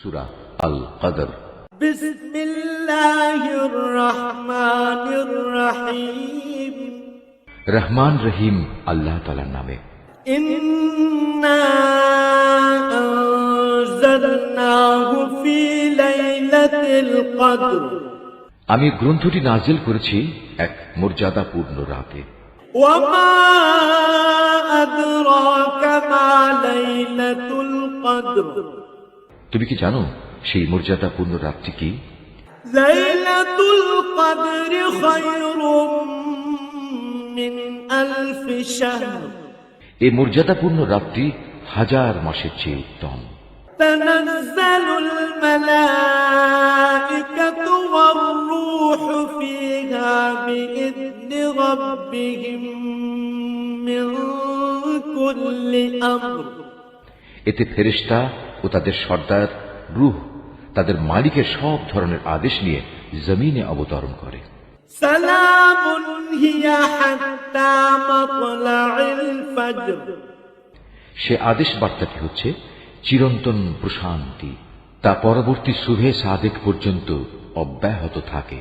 সূরা আল কদর। বিসমিল্লাহির রহমানির রহিম। রহমান রহিম আল্লাহ তাআলার নামে। ইন্না আনজালনাহু ফি লাইলাতিল কদর। আমি গ্রন্থটি নাজিল করেছি এক মর্যাদাপূর্ণ রাতে। ওয়া মা আদরাকা মা লাইলাতুল কদর। তুমি কি জানো সেই মর্যাদাপূর্ণ রাতটি কি? লাইলাতুল কদর খায়রুম মিন আলফি শাহর। এই মর্যাদাপূর্ণ রাতটি 1000 মাসের চেয়ে উত্তম। তানাজ্জালুল মালাইকাতু ওয়ার রূহু ফিহা বিইذনি রাব্বিহিম মিন কুল্লি আমর। এতে ফেরেশতা ও তাদের সর্দার রূহ তাদের মালিকের সব ধরনের আদেশ নিয়ে জমিনে অবতরণ করে। সালামুন হিয়া হাত্তা মাতলাইল ফজর। সে আদেশ বার্তাটি হচ্ছে চিরন্তন প্রশান্তি, তা পরবর্তী সুবহে সাদেক পর্যন্ত অব্যাহত থাকে।